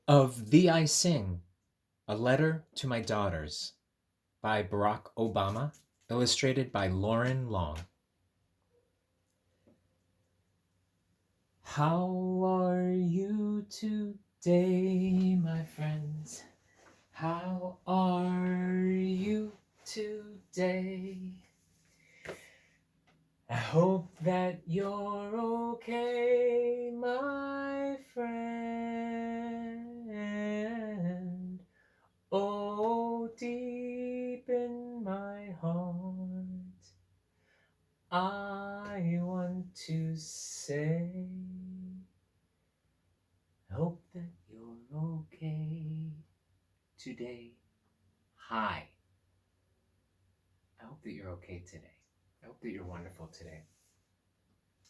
Of Thee I Sing, A Letter to My Daughters by Barack Obama, illustrated by Loren Long. How are you today, my friends? How are you today? I hope that you're okay, my friend. Oh, deep in my heart, I want to say, I hope that you're okay today. Hi. I hope that you're okay today. I hope that you're wonderful today.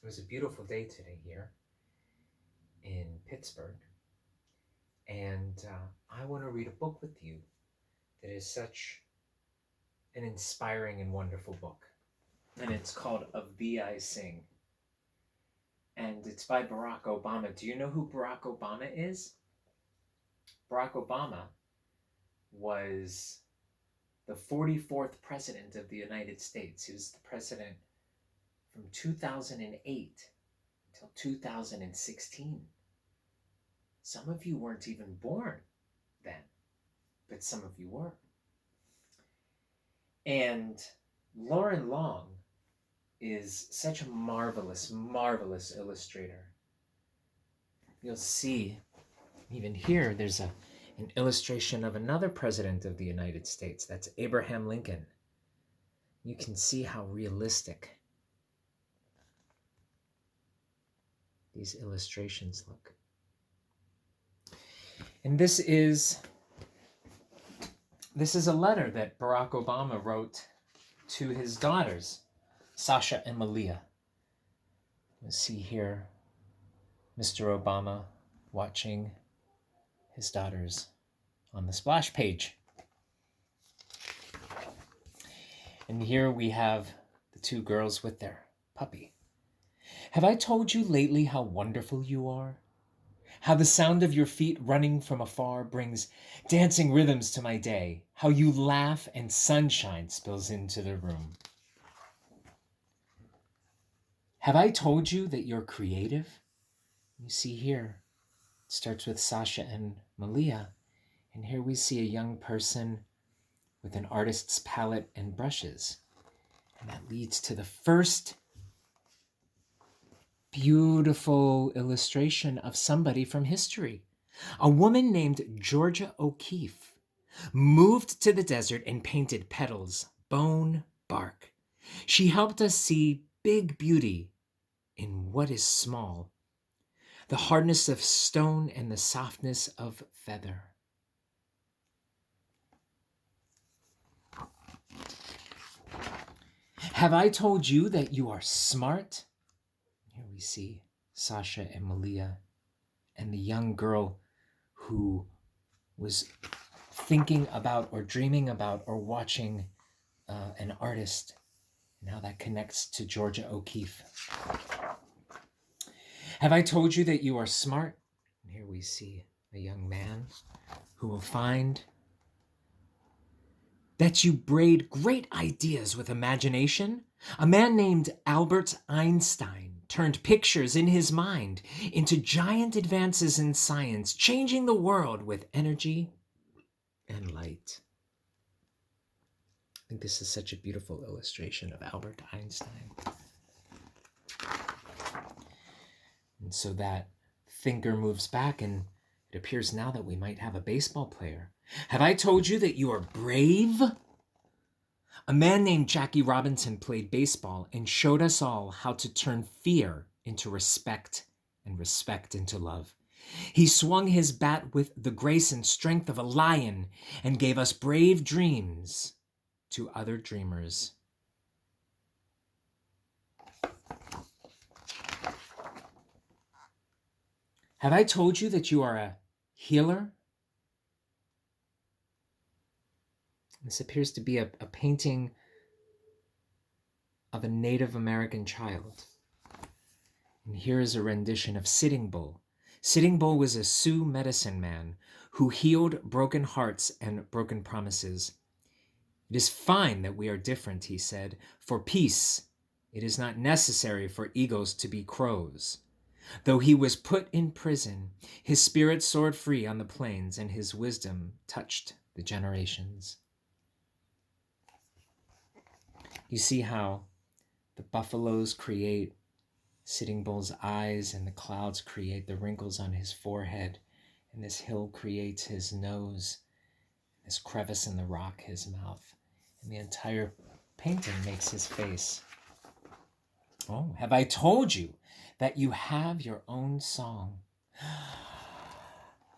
It was a beautiful day today here in Pittsburgh, and I want to read a book with you that is such an inspiring and wonderful book. And it's called Of Thee I Sing. And it's by Barack Obama. Do you know who Barack Obama is? Barack Obama was the 44th president of the United States. He was the president from 2008 until 2016. Some of you weren't even born then, but some of you were. And Loren Long is such a marvelous, marvelous illustrator. You'll see, even here, there's an illustration of another president of the United States. That's Abraham Lincoln. You can see how realistic these illustrations look. And this is a letter that Barack Obama wrote to his daughters, Sasha and Malia. Let's see here, Mr. Obama watching his daughters on the splash page. And here we have the two girls with their puppy. Have I told you lately how wonderful you are? How the sound of your feet running from afar brings dancing rhythms to my day. How you laugh and sunshine spills into the room. Have I told you that you're creative? You see here, it starts with Sasha and Malia. And here we see a young person with an artist's palette and brushes. And that leads to the first beautiful illustration of somebody from history. A woman named Georgia O'Keeffe moved to the desert and painted petals, bone, bark. She helped us see big beauty in what is small, the hardness of stone and the softness of feather. Have I told you that you are smart? Here we see Sasha and Malia and the young girl who was thinking about or dreaming about or watching an artist, and how that connects to Georgia O'Keeffe. Have I told you that you are smart? And here we see a young man who will find that you braid great ideas with imagination. A man named Albert Einstein turned pictures in his mind into giant advances in science, changing the world with energy and light. I think this is such a beautiful illustration of Albert Einstein. And so that thinker moves back, and it appears now that we might have a baseball player. Have I told you that you are brave? A man named Jackie Robinson played baseball and showed us all how to turn fear into respect and respect into love. He swung his bat with the grace and strength of a lion and gave us brave dreams to other dreamers. Have I told you that you are a healer? This appears to be a painting of a Native American child. And here is a rendition of Sitting Bull. Sitting Bull was a Sioux medicine man who healed broken hearts and broken promises. It is fine that we are different, he said. For peace, it is not necessary for eagles to be crows. Though he was put in prison, his spirit soared free on the plains, and his wisdom touched the generations. You see how the buffaloes create Sitting Bull's eyes, and the clouds create the wrinkles on his forehead, and this hill creates his nose, this crevice in the rock his mouth, and the entire painting makes his face. Oh, have I told you that you have your own song?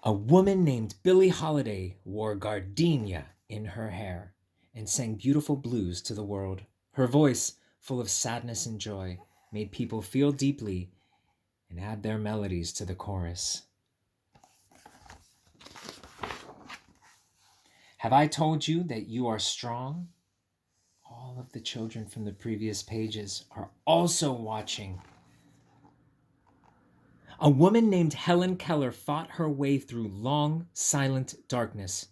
A woman named Billie Holiday wore gardenia in her hair and sang beautiful blues to the world. Her voice, full of sadness and joy, made people feel deeply and add their melodies to the chorus. Have I told you that you are strong? All of the children from the previous pages are also watching. A woman named Helen Keller fought her way through long, silent darkness.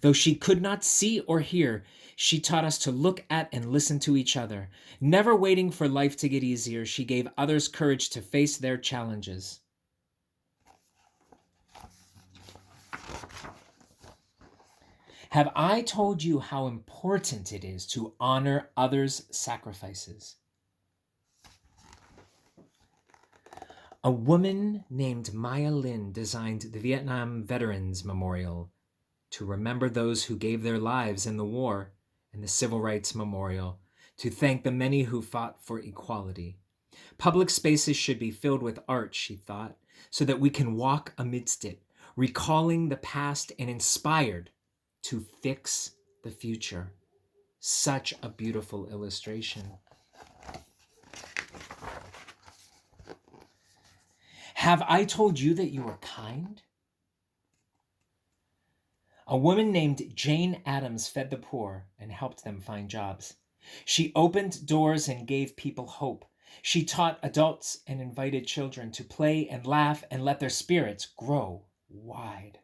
Though she could not see or hear, she taught us to look at and listen to each other. Never waiting for life to get easier, she gave others courage to face their challenges. Have I told you how important it is to honor others' sacrifices? A woman named Maya Lin designed the Vietnam Veterans Memorial to remember those who gave their lives in the war, and the Civil Rights Memorial to thank the many who fought for equality. Public spaces should be filled with art, she thought, so that we can walk amidst it, recalling the past and inspired to fix the future. Such a beautiful illustration. Have I told you that you are kind? A woman named Jane Addams fed the poor and helped them find jobs. She opened doors and gave people hope. She taught adults and invited children to play and laugh and let their spirits grow wide.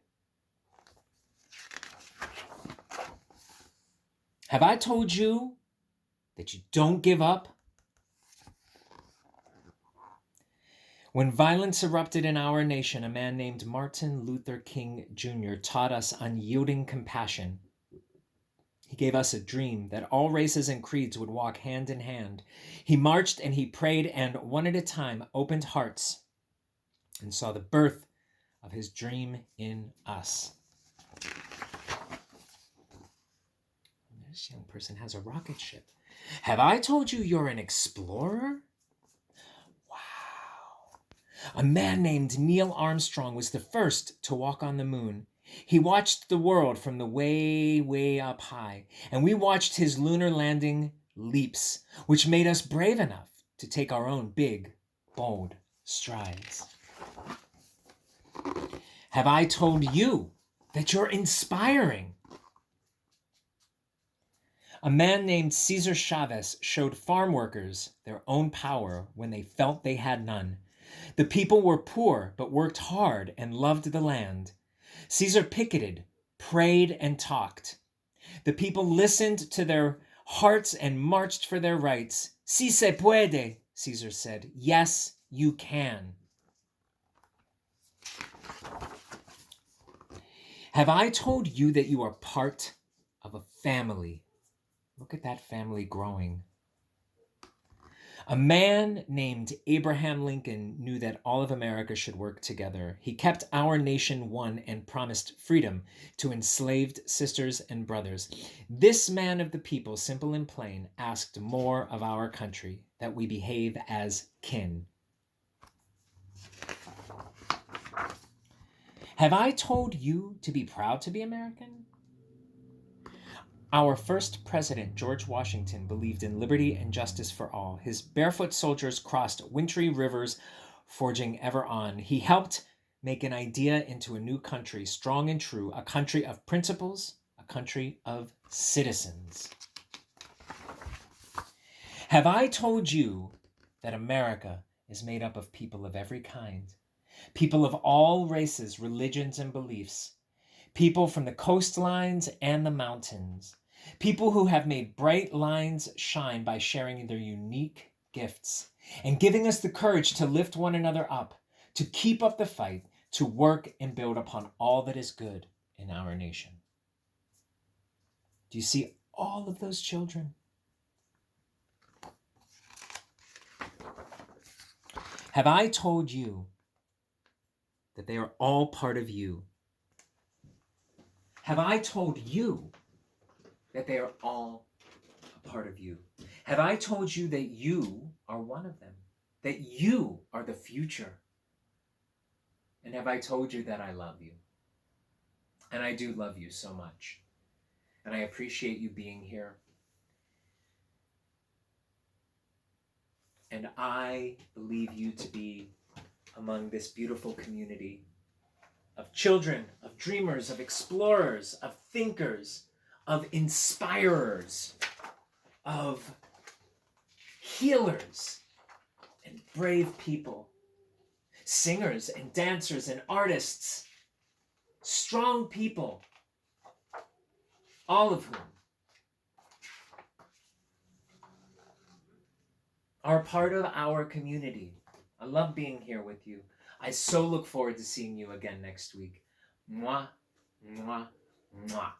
Have I told you that you don't give up? When violence erupted in our nation, a man named Martin Luther King Jr. taught us unyielding compassion. He gave us a dream that all races and creeds would walk hand in hand. He marched and he prayed and, one at a time, opened hearts and saw the birth of his dream in us. This young person has a rocket ship. Have I told you you're an explorer? A man named Neil Armstrong was the first to walk on the moon. He watched the world from the way, way up high, and we watched his lunar landing leaps, which made us brave enough to take our own big, bold strides. Have I told you that you're inspiring? A man named Cesar Chavez showed farm workers their own power when they felt they had none. The people were poor, but worked hard and loved the land. Caesar picketed, prayed, and talked. The people listened to their hearts and marched for their rights. Si se puede, Caesar said. Yes, you can. Have I told you that you are part of a family? Look at that family growing. A man named Abraham Lincoln knew that all of America should work together. He kept our nation one and promised freedom to enslaved sisters and brothers. This man of the people, simple and plain, asked more of our country, that we behave as kin. Have I told you to be proud to be American? Our first president, George Washington, believed in liberty and justice for all. His barefoot soldiers crossed wintry rivers, forging ever on. He helped make an idea into a new country, strong and true, a country of principles, a country of citizens. Have I told you that America is made up of people of every kind? people of all races, religions, and beliefs, people from the coastlines and the mountains, people who have made bright lines shine by sharing their unique gifts and giving us the courage to lift one another up, to keep up the fight, to work and build upon all that is good in our nation. Do you see all of those children? Have I told you that they are all part of you? Have I told you that they are all a part of you? Have I told you that you are one of them? That you are the future? And have I told you that I love you? And I do love you so much. And I appreciate you being here. And I believe you to be among this beautiful community of children, of dreamers, of explorers, of thinkers, of inspirers, of healers and brave people, singers and dancers and artists, strong people, all of whom are part of our community. I love being here with you. I so look forward to seeing you again next week. Mwah, mwah, mwah.